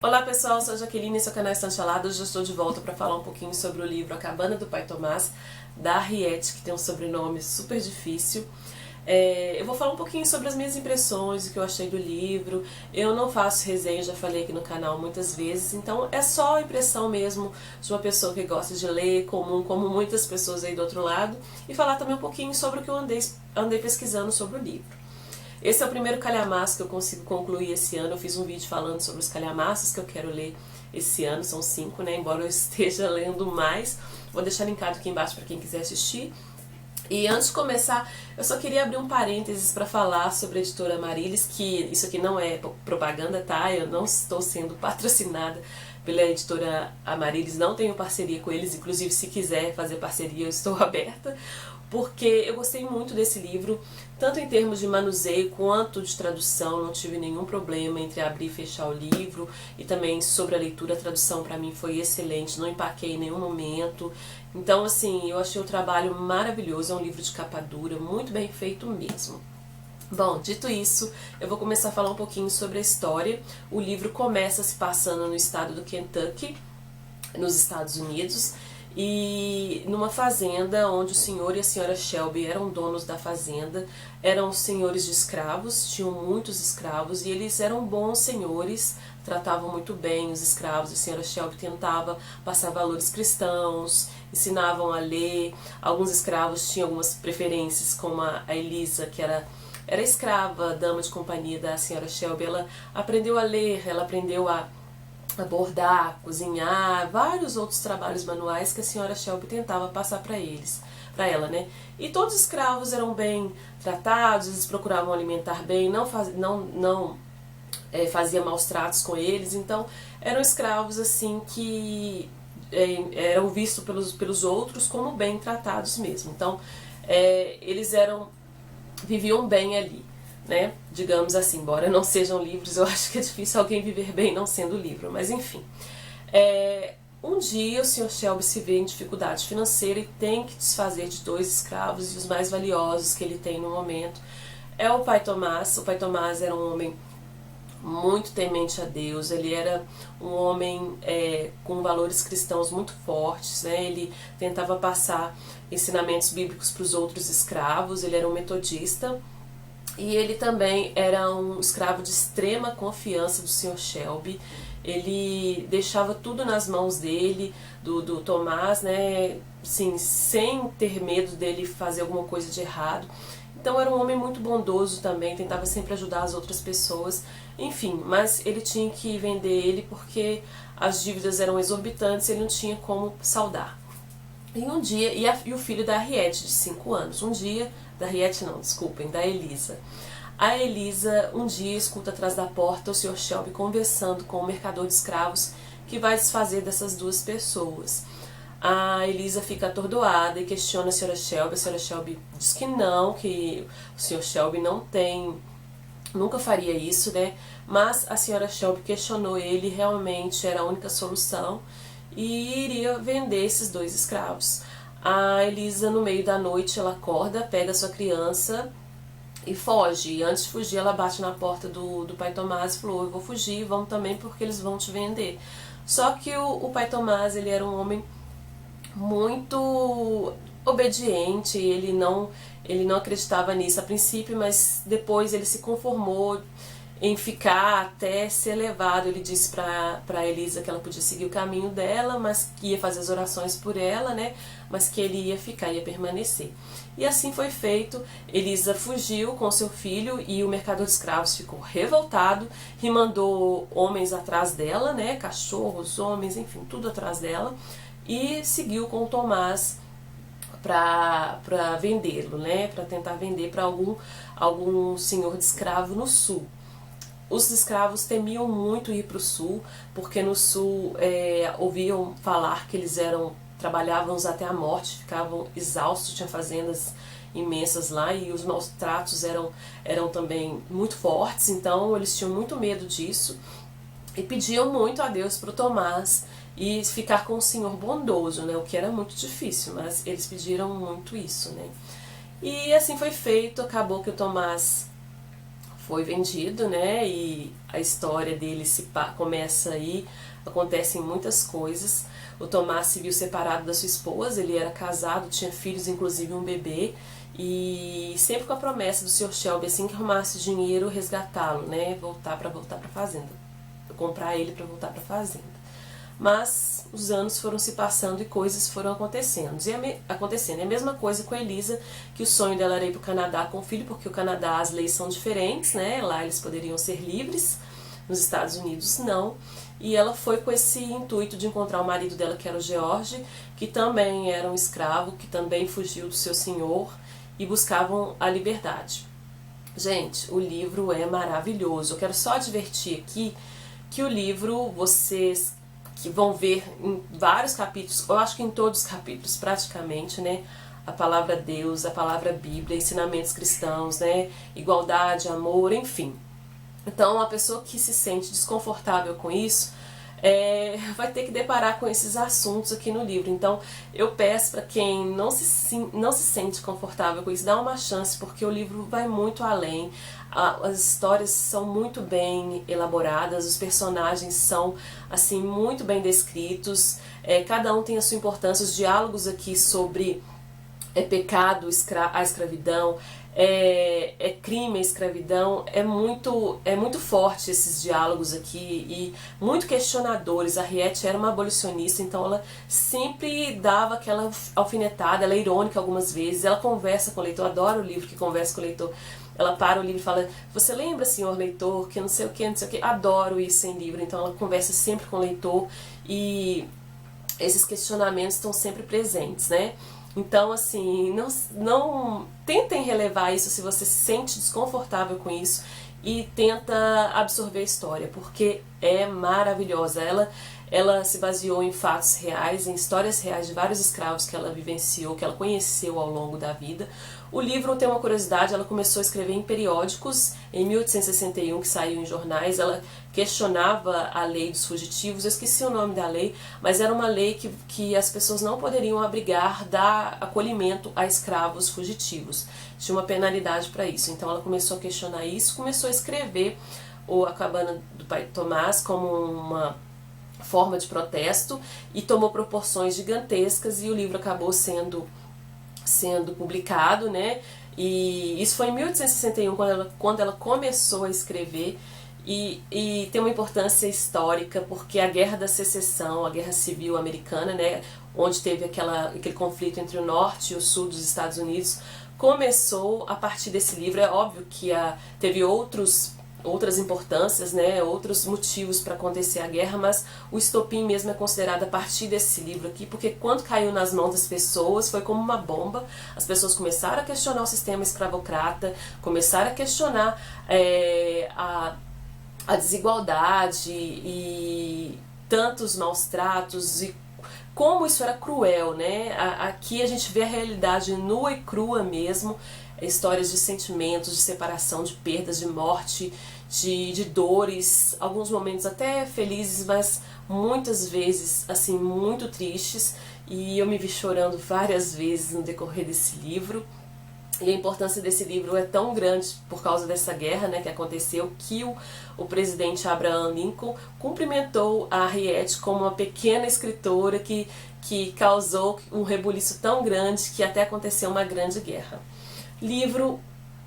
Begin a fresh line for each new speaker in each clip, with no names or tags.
Olá pessoal, sou a Jaqueline e seu canal Estante Alada. Hoje eu estou de volta para falar um pouquinho sobre o livro A Cabana do Pai Tomás, da Harriet, que tem um sobrenome super difícil. Eu vou falar um pouquinho sobre as minhas impressões, o que eu achei do livro. Eu não faço resenha, já falei aqui no canal muitas vezes, então é só a impressão mesmo de uma pessoa que gosta de ler, comum, como muitas pessoas aí do outro lado, e falar também um pouquinho sobre o que eu andei pesquisando sobre o livro. Esse é o primeiro calhamaço que eu consigo concluir esse ano. Eu fiz um vídeo falando sobre os calhamaços que eu quero ler esse ano, são 5, né? Embora eu esteja lendo mais. Vou deixar linkado aqui embaixo para quem quiser assistir. E antes de começar, eu só queria abrir um parênteses para falar sobre a editora Amarilis, que isso aqui não é propaganda, tá? Eu não estou sendo patrocinada pela editora Amarilis, não tenho parceria com eles, inclusive se quiser fazer parceria eu estou aberta, porque eu gostei muito desse livro, tanto em termos de manuseio quanto de tradução. Não tive nenhum problema entre abrir e fechar o livro, e também sobre a leitura, a tradução para mim foi excelente, não empaquei em nenhum momento. Então assim, eu achei o trabalho maravilhoso, é um livro de capa dura, muito bem feito mesmo. Bom, dito isso, eu vou começar a falar um pouquinho sobre a história. O livro começa se passando no estado do Kentucky, nos Estados Unidos, e numa fazenda onde o senhor e a senhora Shelby eram donos da fazenda, eram senhores de escravos, tinham muitos escravos e eles eram bons senhores, tratavam muito bem os escravos. A senhora Shelby tentava passar valores cristãos, ensinavam a ler. Alguns escravos tinham algumas preferências, como a Elisa, que era escrava, dama de companhia da senhora Shelby. Ela aprendeu a ler, ela aprendeu a bordar, cozinhar, vários outros trabalhos manuais que a senhora Shelby tentava passar para ela, né? E todos os escravos eram bem tratados, eles procuravam alimentar bem, não fazia maus tratos com eles. Então eram escravos assim que eram vistos pelos outros como bem tratados mesmo. Então eles viviam bem ali, né? Digamos assim, embora não sejam livres, eu acho que é difícil alguém viver bem não sendo livre, mas enfim. Um dia o Sr. Shelby se vê em dificuldade financeira e tem que desfazer de 2 escravos, e os mais valiosos que ele tem no momento é o Pai Tomás. O Pai Tomás era um homem muito temente a Deus, ele era um homem com valores cristãos muito fortes, né? Ele tentava passar ensinamentos bíblicos para os outros escravos, ele era um metodista. E ele também era um escravo de extrema confiança do Sr. Shelby. Ele deixava tudo nas mãos dele, do Tomás, né? Assim, sem ter medo dele fazer alguma coisa de errado. Então era um homem muito bondoso também, tentava sempre ajudar as outras pessoas. Enfim, mas ele tinha que vender ele porque as dívidas eram exorbitantes e ele não tinha como saldar. E um dia, e o filho da Harriet, de 5 anos, um dia, da Harriet não, desculpem, da Elisa. A Elisa um dia escuta atrás da porta o Sr. Shelby conversando com o mercador de escravos que vai desfazer dessas 2 pessoas. A Elisa fica atordoada e questiona a Sra. Shelby. A Sra. Shelby diz que não, que o Sr. Shelby nunca faria isso, né? Mas a Sra. Shelby questionou ele, realmente era a única solução, e iria vender esses 2 escravos. A Elisa, no meio da noite, ela acorda, pega sua criança e foge. E antes de fugir, ela bate na porta do Pai Tomás e falou: eu vou fugir, vamos também porque eles vão te vender. Só que o Pai Tomás, ele era um homem muito obediente, ele não acreditava nisso a princípio, mas depois ele se conformou em ficar até ser levado. Ele disse para Elisa que ela podia seguir o caminho dela, mas que ia fazer as orações por ela, né? Mas que ele ia ficar, ia permanecer. E assim foi feito. Elisa fugiu com seu filho e o mercador de escravos ficou revoltado e mandou homens atrás dela, né? Cachorros, homens, enfim, tudo atrás dela, e seguiu com o Tomás para vendê-lo, né? Para tentar vender para algum senhor de escravo no sul. Os escravos temiam muito ir para o sul, porque no sul ouviam falar que eles trabalhavam até a morte, ficavam exaustos, tinha fazendas imensas lá e os maus tratos eram também muito fortes. Então eles tinham muito medo disso e pediam muito a Deus para o Tomás e ficar com o senhor bondoso, né? O que era muito difícil, mas eles pediram muito isso, né? E assim foi feito. Acabou que o Tomás foi vendido, né? E a história dele começa aí, acontecem muitas coisas. O Tomás se viu separado da sua esposa, ele era casado, tinha filhos, inclusive um bebê, e sempre com a promessa do Sr. Shelby, assim que arrumasse dinheiro, resgatá-lo, né? Voltar para a fazenda, comprar ele para voltar para a fazenda. Mas os anos foram se passando e coisas foram acontecendo. E a mesma coisa com a Elisa, que o sonho dela era ir para o Canadá com o filho, porque o Canadá as leis são diferentes, né? Lá eles poderiam ser livres, nos Estados Unidos não. E ela foi com esse intuito de encontrar o marido dela, que era o George, que também era um escravo, que também fugiu do seu senhor, e buscavam a liberdade. Gente, o livro é maravilhoso. Eu quero só advertir aqui que o livro, vocês que vão ver em vários capítulos, eu acho que em todos os capítulos praticamente, né, a palavra Deus, a palavra Bíblia, ensinamentos cristãos, né, igualdade, amor, enfim. Então, a pessoa que se sente desconfortável com isso, vai ter que deparar com esses assuntos aqui no livro. Então, eu peço para quem não se sente confortável com isso, dá uma chance, porque o livro vai muito além. As histórias são muito bem elaboradas, os personagens são assim muito bem descritos, cada um tem a sua importância. Os diálogos aqui sobre pecado, a escravidão, crime, a escravidão, é muito forte esses diálogos aqui e muito questionadores. A Harriet era uma abolicionista, então ela sempre dava aquela alfinetada, ela é irônica algumas vezes, ela conversa com o leitor, adoro o livro que conversa com o leitor. Ela para o livro e fala, você lembra, senhor leitor, que não sei o que, não sei o que. Adoro isso em livro, então ela conversa sempre com o leitor e esses questionamentos estão sempre presentes, né? Então, assim, não tentem relevar isso se você se sente desconfortável com isso e tenta absorver a história, porque é maravilhosa. Ela se baseou em fatos reais, em histórias reais de vários escravos que ela vivenciou, que ela conheceu ao longo da vida. O livro tem uma curiosidade, ela começou a escrever em periódicos em 1861, que saiu em jornais. Ela questionava a lei dos fugitivos, eu esqueci o nome da lei, mas era uma lei que as pessoas não poderiam abrigar, dar acolhimento a escravos fugitivos. Tinha uma penalidade para isso, então ela começou a questionar isso, começou a escrever A Cabana do Pai Tomás como uma forma de protesto e tomou proporções gigantescas, e o livro acabou sendo publicado, né? E isso foi em 1861 quando ela começou a escrever, e tem uma importância histórica porque a Guerra da Secessão, a Guerra Civil Americana, né, onde teve aquele conflito entre o norte e o sul dos Estados Unidos, começou a partir desse livro. É óbvio que teve outras importâncias, né, outros motivos para acontecer a guerra, mas o estopim mesmo é considerado a partir desse livro aqui, porque quando caiu nas mãos das pessoas foi como uma bomba. As pessoas começaram a questionar o sistema escravocrata, começaram a questionar a desigualdade e tantos maus tratos e como isso era cruel, né? Aqui a gente vê a realidade nua e crua mesmo, histórias de sentimentos, de separação, de perdas, de morte, de dores, alguns momentos até felizes, mas muitas vezes assim muito tristes, e eu me vi chorando várias vezes no decorrer desse livro. E a importância desse livro é tão grande por causa dessa guerra, né, que aconteceu, que o presidente Abraham Lincoln cumprimentou a Harriet como uma pequena escritora que causou um rebuliço tão grande que até aconteceu uma grande guerra. Livro,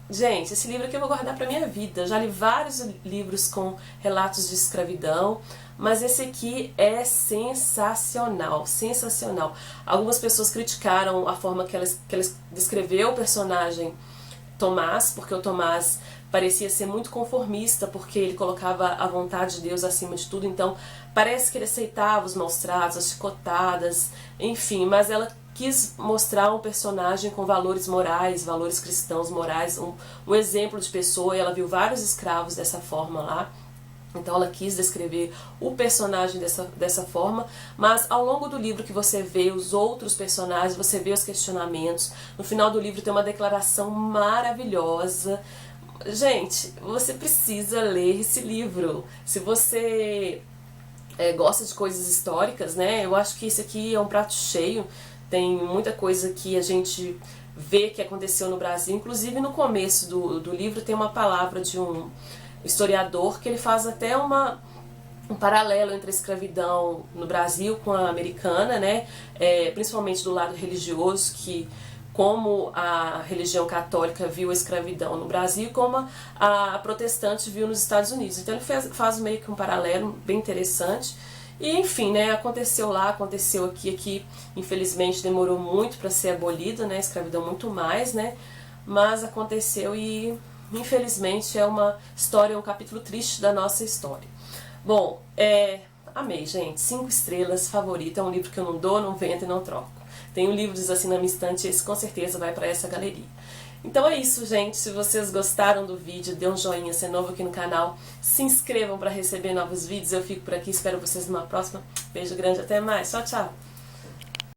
gente, esse livro aqui eu vou guardar para minha vida. Eu já li vários livros com relatos de escravidão, mas esse aqui é sensacional, sensacional. Algumas pessoas criticaram a forma que ela descreveu o personagem Tomás, porque o Tomás parecia ser muito conformista, porque ele colocava a vontade de Deus acima de tudo, então parece que ele aceitava os maus tratos, as chicotadas, enfim, mas ela quis mostrar um personagem com valores morais, valores cristãos morais, um exemplo de pessoa, e ela viu vários escravos dessa forma lá. Então ela quis descrever o personagem dessa forma, mas ao longo do livro que você vê os outros personagens, você vê os questionamentos. No final do livro tem uma declaração maravilhosa. Gente, você precisa ler esse livro. Se você gosta de coisas históricas, né? Eu acho que esse aqui é um prato cheio. tem muita coisa que a gente vê que aconteceu no Brasil. Inclusive no começo do livro tem uma palavra de um historiador que ele faz até um paralelo entre a escravidão no Brasil com a americana, né? Principalmente do lado religioso, que como a religião católica viu a escravidão no Brasil, como a protestante viu nos Estados Unidos. Então ele faz meio que um paralelo bem interessante. E enfim, né, aconteceu lá, aconteceu aqui infelizmente demorou muito para ser abolida, né, a escravidão muito mais, né, mas aconteceu e infelizmente é uma história, um capítulo triste da nossa história. Bom, amei, gente, 5 estrelas, favorita, é um livro que eu não dou, não vendo e não troco. Tenho livros assim na minha estante, esse com certeza vai para essa galeria. Então é isso, gente. Se vocês gostaram do vídeo, dê um joinha, se é novo aqui no canal. Se inscrevam para receber novos vídeos. Eu fico por aqui, espero vocês numa próxima. Beijo grande, até mais. Tchau, tchau.